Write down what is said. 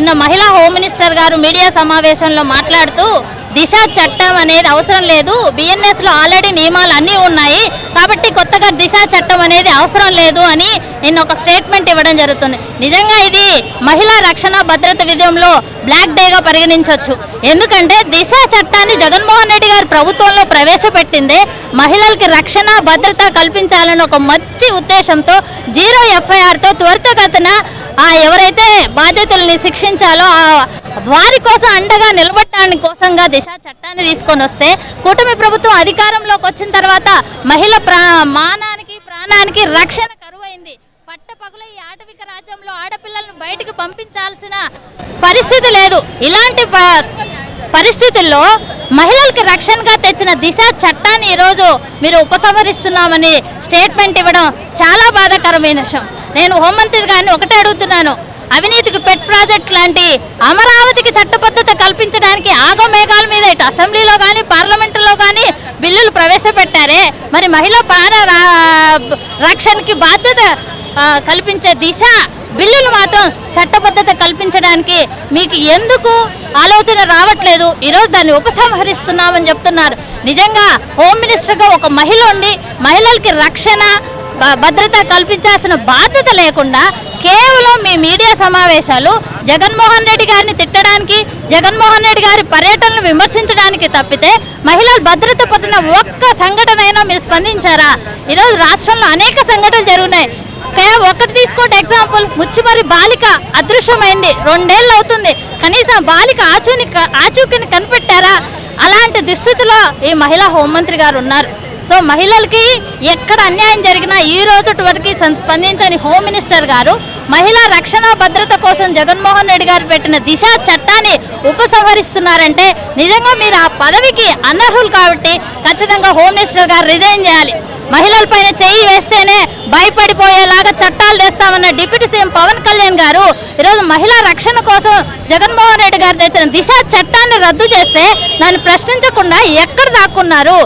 నిన్న మహిళా home minister గారు మీడియా సమావేశంలో మాట్లాడుతూ దిశ చట్టం అనేది అవసరం లేదు, బిఎన్ఎస్ లో ఆల్రెడీ నియమాలు అన్నీ ఉన్నాయి కాబట్టి కొత్తగా దిశ చట్టం అనేది అవసరం లేదు అని నిన్న ఒక స్టేట్మెంట్ ఇవ్వడం జరుగుతుంది. నిజంగా ఇది మహిళా రక్షణ భద్రత విధంలో బ్లాక్ డేగా పరిగణించవచ్చు. ఎందుకంటే దిశ చట్టాన్ని జగన్మోహన్ రెడ్డి గారు ప్రభుత్వంలో ప్రవేశపెట్టిందే మహిళలకి రక్షణ భద్రత కల్పించాలని ఒక మంచి ఉద్దేశంతో 0 FIRతో త్వరితగతిన ఎవరైతే బాధితుల్ని శిక్షించాలో వారి కోసం అండగా నిలబడటానికి కోసంగా దిశ చట్టాన్ని తీసుకొని వస్తే కూటమి ప్రభుత్వం అధికారంలోకి వచ్చిన తర్వాత మహిళ ప్రాణానికి రక్షణ కరువైంది. పట్టపగల ఈ ఆటవిక రాజ్యంలో ఆడపిల్లలను బయటకు పంపించాల్సిన పరిస్థితి లేదు. ఇలాంటి పరిస్థితుల్లో మహిళలకు రక్షణగా తెచ్చిన దిశ చట్టాన్ని ఈరోజు మీరు ఉపసంహరిస్తున్నామని స్టేట్మెంట్ ఇవ్వడం చాలా బాధాకరమైన విషయం. నేను హోంమంత్రి గారిని ఒకటే అడుగుతున్నాను, అవినీతికి పెట్ ప్రాజెక్ట్ లాంటి అమరావతికి చట్టబద్ధత కల్పించడానికి ఆగమేఘాల మీద ఇటు అసెంబ్లీలో కానీ పార్లమెంటులో కానీ బిల్లులు ప్రవేశపెట్టారే, మరి మహిళా ప్రాణ రక్షణకి బాధ్యత కల్పించే దిశ బిల్లులు మాత్రం చట్టబద్ధత కల్పించడానికి మీకు ఎందుకు ఆలోచన రావట్లేదు? ఈరోజు దాన్ని ఉపసంహరిస్తున్నామని చెప్తున్నారు. నిజంగా హోమ్ మినిస్టర్గా ఒక మహిళ ఉండి మహిళలకి రక్షణ భద్రత కల్పించాల్సిన బాధ్యత లేకుండా కేవలం మీ మీడియా సమావేశాలు జగన్మోహన్ రెడ్డి గారిని తిట్టడానికి, జగన్మోహన్ రెడ్డి గారి పర్యటనను విమర్శించడానికి తప్పితే మహిళల భద్రత పట్ల ఒక్క సంఘటన అయినా మీరు స్పందించారా? ఈరోజు రాష్ట్రంలో అనేక సంఘటనలు జరుగుతున్నాయి. ఒకటి తీసుకోండి ఎగ్జాంపుల్, ముచ్చుమరి బాలిక అదృశ్యమైంది, 2 ఏళ్ళు అవుతుంది, కనీసం బాలిక ఆచూకీని కనిపెట్టారా? అలాంటి దుస్థితిలో ఈ మహిళా హోంమంత్రి గారు ఉన్నారు. సో మహిళలకి ఎక్కడ అన్యాయం జరిగినా ఈ రోజు వరకు స్పందించని హోమ్ మినిస్టర్ గారు మహిళా రక్షణ భద్రత కోసం జగన్మోహన్ రెడ్డి గారు పెట్టిన దిశ చట్టాన్ని ఉపసంహరిస్తున్నారంటే నిజంగా మీరు ఆ పదవికి అనర్హులు. కాబట్టి ఖచ్చితంగా హోమ్ మినిస్టర్ గారు రిజైన్ చేయాలి. మహిళలపైన చేయి వేస్తేనే భయపడిపోయేలాగా చట్టాలు తెస్తామన్న డిప్యూటీ సీఎం పవన్ కళ్యాణ్ గారు ఈరోజు మహిళా రక్షణ కోసం జగన్మోహన్ రెడ్డి గారు తెచ్చిన దిశ చట్టాన్ని రద్దు చేస్తే దాన్ని ప్రశ్నించకుండా ఎక్కడ దాక్కున్నారు?